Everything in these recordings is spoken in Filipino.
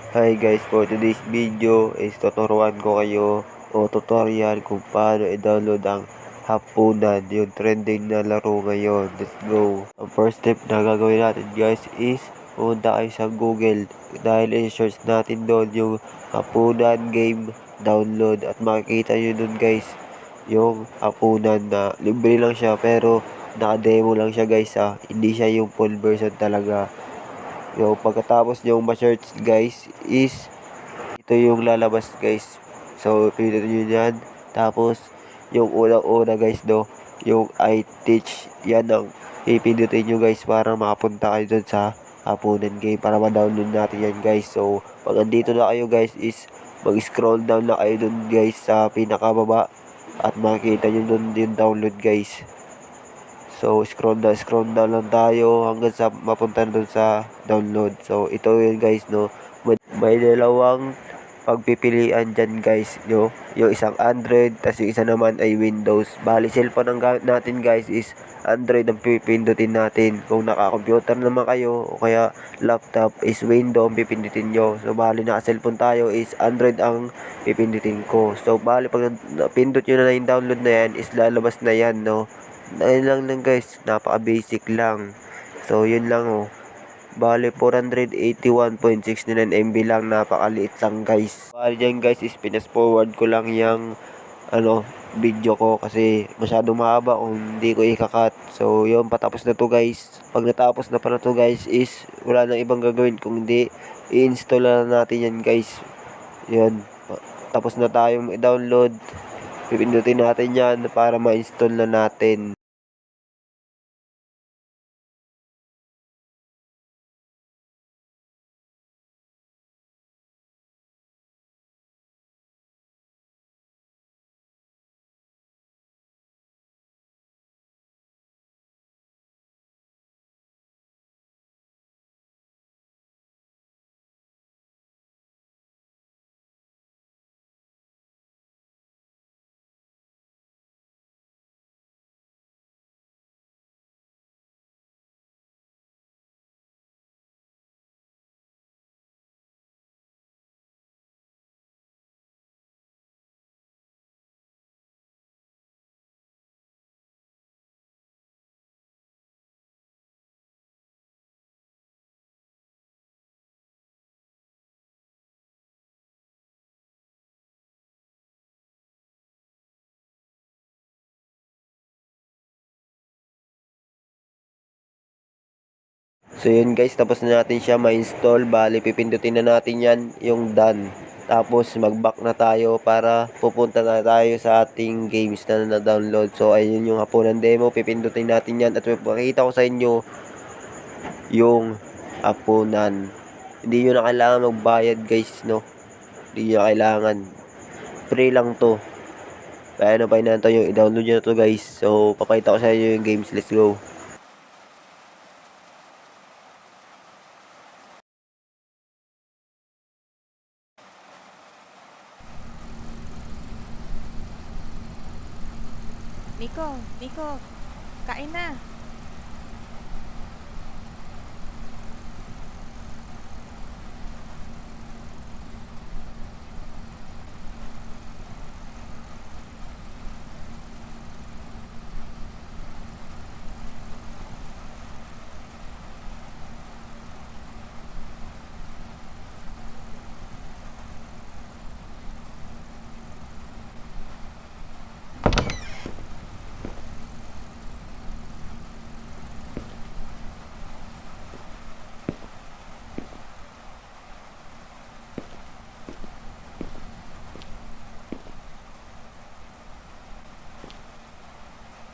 Hi guys, for today's video is tuturuan ko kayo o tutorial kung paano i-download ang Hapunan, yung trending na laro ngayon. Let's go! Ang first step na gagawin natin guys is pumunta kayo sa Google dahil i-search natin doon yung Hapunan game download at makikita nyo doon guys yung Hapunan na libre lang siya pero naka-demo lang siya guys hindi siya yung full version talaga. Pagkatapos nyo ma-search guys is ito yung lalabas guys. So pindutin nyo yan. Tapos yung unang-una guys yung I teach, yan ang pipindutin nyo guys para makapunta kayo dun sa Hapunan game para ma-download natin yan guys. So pag andito na kayo guys is mag-scroll down na kayo dun guys sa pinakababa at makikita nyo dun yung download guys. So, scroll down lang tayo hanggang sa mapunta doon sa download. So, ito yun guys, no. May dalawang pagpipilian dyan guys, no. Yung isang Android, tas yung isa naman ay Windows. Bali, cellphone ang gamit natin guys is Android ang pipindutin natin. Kung naka-computer naman kayo o kaya laptop is Windows ang pipindutin nyo. So, bali, naka-cellphone tayo is Android ang pipindutin ko. So, bali, pag napindot nyo na yung download na yan is lalabas na yan, no. Ayun lang guys, napaka basic lang. So yun lang Bale 481.69 MB lang, napakaliit lang guys. Bale dyan guys is pinas forward ko lang yung video ko kasi masyadong mahaba kung hindi ko ikakat. So yun, patapos na to guys. Pag natapos na pala to guys is wala nang ibang gagawin kung hindi i-install na natin yan guys. Yun, tapos na tayong i-download. Pipindutin natin yan para ma-install na natin. So yun guys, tapos na natin siya ma-install. Bali, pipindutin na natin yan yung done. Tapos mag-back na tayo para pupunta na tayo sa ating games na na-download. So ayun yung Hapunan demo, pipindutin natin yan at pakita ko sa inyo yung Hapunan. Hindi nyo na kailangan magbayad guys, no. Hindi nyo na kailangan, free lang to. Kaya ano pa inanto yung i-download nyo na to guys. So papakita ko sa inyo yung games, let's go. Nico, kain na.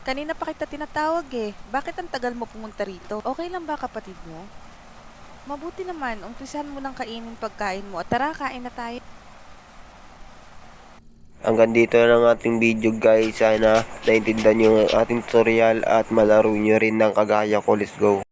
Kanina pa kita tinatawag eh. Bakit ang tagal mo pumunta rito? Okay lang ba kapatid mo? Mabuti naman, umpisahan mo ng kainin pagkain mo at tara, kain na tayo. Hanggang dito na lang ating video guys. Sana naintindihan nyo ang ating tutorial at malaro nyo rin ng kagaya ko. Let's go.